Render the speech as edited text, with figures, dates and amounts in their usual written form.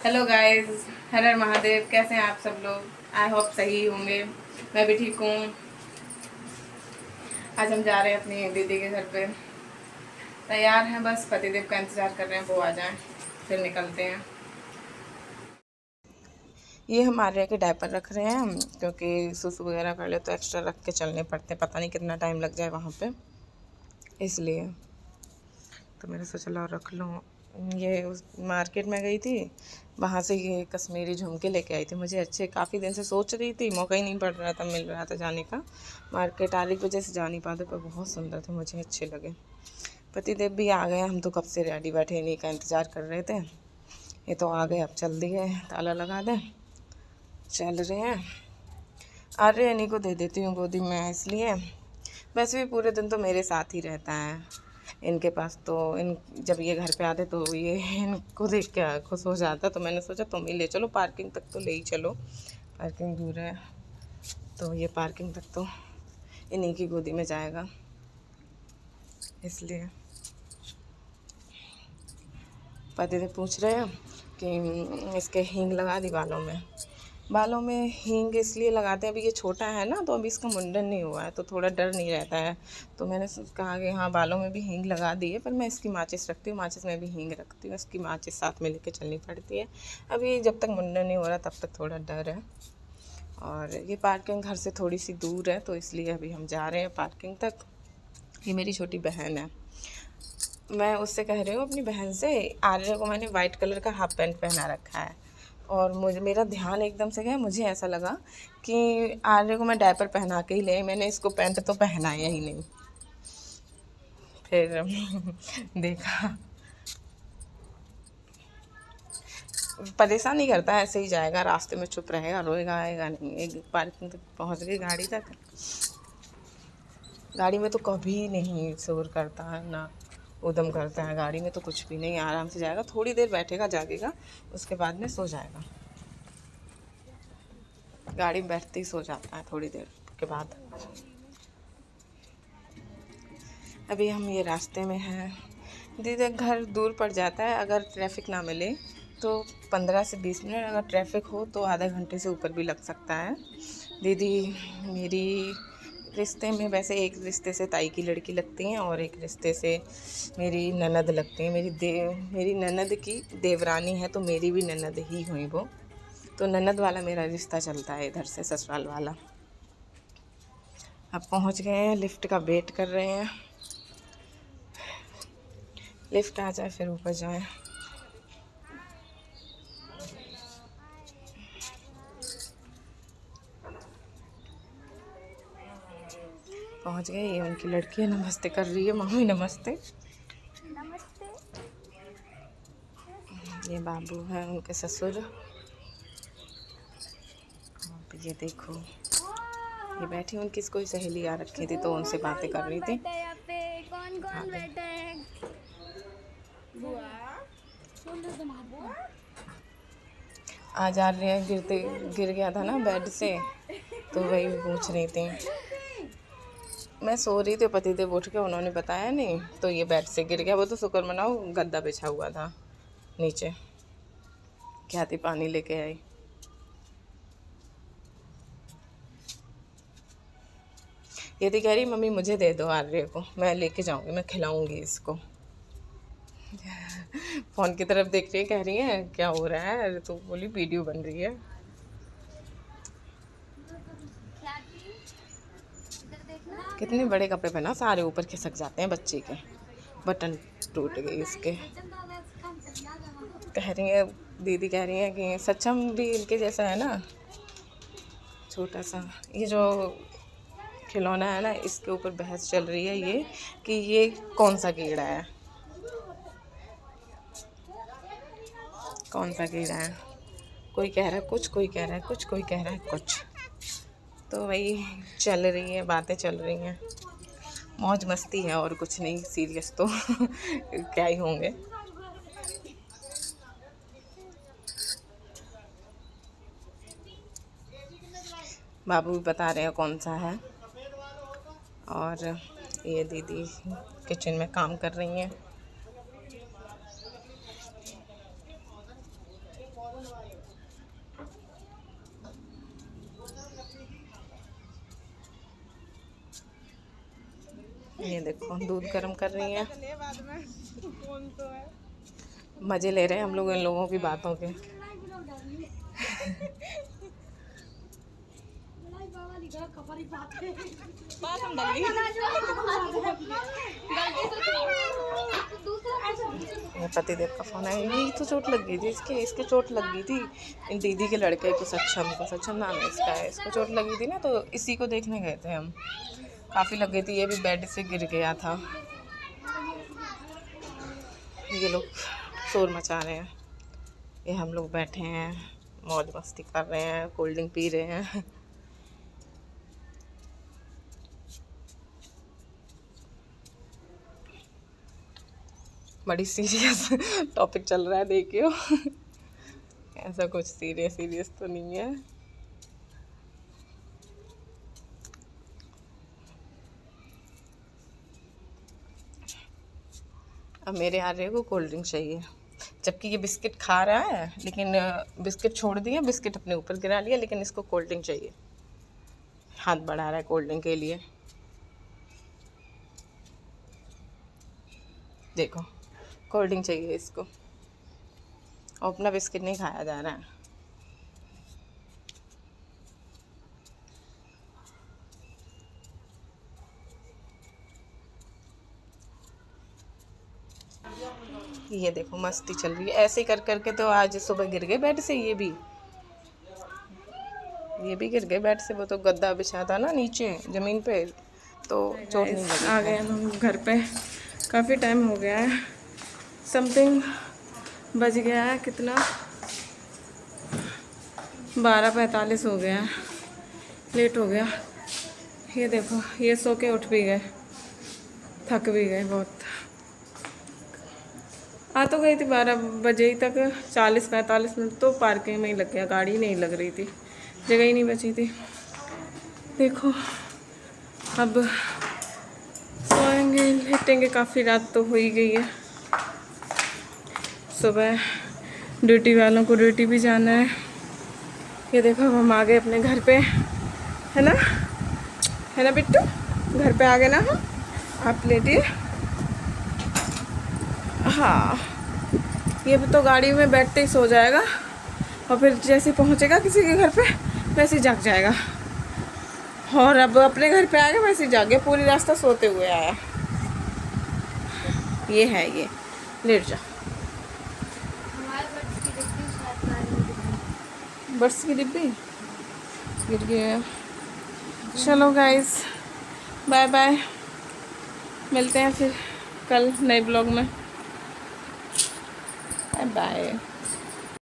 Hello guys, हर हर महादेव। कैसे हैं आप सब लोग? आई होप सही होंगे। मैं भी ठीक हूँ। आज हम जा रहे हैं अपनी दीदी के घर पे। तैयार हैं, बस पतिदेव का इंतज़ार कर रहे हैं वो आ जाएं, फिर निकलते हैं। ये हम आर्या के डायपर रख रहे हैं क्योंकि सुसु वगैरह कर ले तो एक्स्ट्रा रख के चलने पड़ते हैं। पता नहीं कितना टाइम लग जाए वहाँ पे, इसलिए तो मैंने सोचा लो रख लूँ। ये उस मार्केट में गई थी, वहाँ से ये कश्मीरी झुमके लेके आई थी। मुझे अच्छे, काफ़ी दिन से सोच रही थी, मौका ही नहीं पड़ रहा था, मिल रहा था जाने का। मार्केट आ रही की वजह से जा नहीं पाते, पर बहुत सुंदर थे, मुझे अच्छे लगे। पतिदेव भी आ गए, हम तो कब से रेडी बैठे इन्हीं का इंतज़ार कर रहे थे। ये तो आ गए, अब चल दिए, ताला लगा दें, चल रहे हैं। अरे इन्हीं को दे देती हूँ गोदी में, इसलिए वैसे भी पूरे दिन तो मेरे साथ ही रहता है। इनके पास तो इन जब ये घर पे आते तो ये इनको देख के खुश हो जाता, तो मैंने सोचा तुम ही ले चलो, पार्किंग तक तो ले ही चलो, पार्किंग दूर है तो ये पार्किंग तक तो इन्हीं की गोदी में जाएगा, इसलिए। पति से पूछ रहे हैं कि इसके हींग लगा दी बालों में हींग इसलिए लगाते हैं, अभी ये छोटा है ना, तो अभी इसका मुंडन नहीं हुआ है तो थोड़ा डर नहीं रहता है। तो मैंने कहा कि हाँ बालों में भी हींग लगा दी है, पर मैं इसकी माचिस रखती हूँ, माचिस में भी हींग रखती हूँ, इसकी माचिस साथ में लेके चलनी पड़ती है। अभी जब तक मुंडन नहीं हो रहा तब तक थोड़ा डर है। और ये पार्किंग घर से थोड़ी सी दूर है, तो इसलिए अभी हम जा रहे हैं पार्किंग तक। ये मेरी छोटी बहन है। मैं उससे कह रही हूँ अपनी बहन से, आर्य को मैंने वाइट कलर का हाफ पैंट पहना रखा है, और मुझे मेरा ध्यान एकदम से गया, मुझे ऐसा लगा कि आर्य को मैं डायपर पहना के ही ले, मैंने इसको पैंट तो पहनाया ही नहीं। फिर देखा, परेशान नहीं करता, ऐसे ही जाएगा, रास्ते में चुप रहेगा, रोएगा आएगा नहीं। एक पार्किंग तक पहुँच गई गाड़ी तक। गाड़ी में तो कभी नहीं शोर करता है ना उदम करता है, गाड़ी में तो कुछ भी नहीं, आराम से जाएगा, थोड़ी देर बैठेगा जागेगा, उसके बाद में सो जाएगा। गाड़ी में बैठते ही सो जाता है थोड़ी देर के बाद। अभी हम ये रास्ते में हैं। दीदी घर दूर पड़ जाता है, अगर ट्रैफिक ना मिले तो 15 से 20 मिनट, अगर ट्रैफिक हो तो आधा घंटे से ऊपर भी लग सकता है। दीदी मेरी रिश्ते में, वैसे एक रिश्ते से ताई की लड़की लगती हैं और एक रिश्ते से मेरी ननद लगती हैं। मेरी ननद की देवरानी है, तो मेरी भी ननद ही हुई वो, तो ननद वाला मेरा रिश्ता चलता है इधर से, ससुराल वाला। अब पहुंच गए हैं, लिफ्ट का वेट कर रहे हैं, लिफ्ट आ जाए फिर ऊपर जाएं। पहुंच गए, ये उनकी लड़की है, नमस्ते कर रही है, मम्मी नमस्ते। नमस्ते। ये बाबू है उनके ससुर। ये देखो, ये बैठी, उनकी कोई सहेली आ रखी थी तो उनसे बातें कर रही थी। बैठा है यहाँ पे? कौन कौन बैठा है? बुआ आज आ रही है, गिर गया था ना बेड से, तो वही पूछ रही थी। मैं सो रही थी, पतिदेव उठ के, उन्होंने बताया नहीं, तो ये बेड से गिर गया। वो तो शुक्र मनाओ गद्दा बिछा हुआ था नीचे, क्या थी पानी लेके आई। ये थी कह रही मम्मी मुझे दे दो आर्य को, मैं लेके जाऊंगी, मैं खिलाऊंगी इसको। फ़ोन की तरफ देख रही है, कह रही है क्या हो रहा है, अरे तो बोली वीडियो बन रही है। कितने बड़े कपड़े पहना, सारे ऊपर खिसक जाते हैं बच्चे के, बटन टूट गई इसके। कह रही है, दीदी कह रही है कि सच्चम भी इनके जैसा है ना, छोटा सा। ये जो खिलौना है ना, इसके ऊपर बहस चल रही है ये, कि ये कौन सा कीड़ा है, कौन सा कीड़ा है। कोई कह रहा है कुछ, कोई कह रहा है कुछ, कोई कह रहा है कुछ, तो वही चल रही है, बातें चल रही हैं, मौज मस्ती है और कुछ नहीं, सीरियस तो क्या ही होंगे। बाबू भी बता रहे हैं कौन सा है। और ये दीदी किचन में काम कर रही हैं। ये देखो दूध गर्म कर रही हैं, मज़े ले रहे हैं हम लोग इन लोगों की बातों के। ये पतिदेव का फोन है। यही तो चोट लग गई थी इसके चोट लग गई थी इन दीदी के लड़के को, सक्षम नाम है इसका है। इसको चोट लगी थी ना, तो इसी को देखने गए थे हम। काफ़ी लग गई थी, ये भी बेड से गिर गया था। ये लोग शोर मचा रहे हैं, ये हम लोग बैठे हैं मौज मस्ती कर रहे हैं, कोल्ड ड्रिंक पी रहे हैं। बड़ी सीरियस टॉपिक चल रहा है, देखियो। ऐसा कुछ सीरियस तो नहीं है। अब मेरे आर्य को कोल्ड ड्रिंक चाहिए, जबकि ये बिस्किट खा रहा है, लेकिन बिस्किट छोड़ दिया, बिस्किट अपने ऊपर गिरा लिया, लेकिन इसको कोल्ड ड्रिंक चाहिए। हाथ बढ़ा रहा है कोल्ड ड्रिंक के लिए। देखो कोल्ड ड्रिंक चाहिए इसको, और अपना बिस्किट नहीं खाया जा रहा है। ये देखो मस्ती चल रही है, ऐसे कर करके तो आज सुबह गिर गए बेड से। ये भी गिर गए बेड से। वो तो गद्दा बिछा था ना नीचे ज़मीन पे, तो चोट नहीं लगी। आ गए हम घर पे, काफ़ी टाइम हो गया है, समथिंग बज गया है कितना, 12:45 हो गया है, लेट हो गया। ये देखो ये सो के उठ भी गए, थक भी गए बहुत। आ तो गई थी 12 बजे ही तक, 40-45 मिनट तो पार्किंग में ही लग गया, गाड़ी नहीं लग रही थी, जगह ही नहीं बची थी। देखो अब सोएंगे, लेटेंगे, काफ़ी रात तो हो ही गई है। सुबह ड्यूटी वालों को ड्यूटी भी जाना है। ये देखो हम आ गए अपने घर पे, है ना बिट्टू, घर पे आ गए ना हम। आप लेटिए। हाँ, ये तो गाड़ी में बैठते ही सो जाएगा, और फिर जैसे पहुंचेगा किसी के घर पे वैसे ही जाग जाएगा। और अब अपने घर पे आ गए वैसे ही जाग गया, पूरी रास्ता सोते हुए आया। ये है, ये लेट जा। बर्ड्स की डिब्बी गिर गया। चलो गाइस, बाय बाय, मिलते हैं फिर कल नए ब्लॉग में। Bye bye.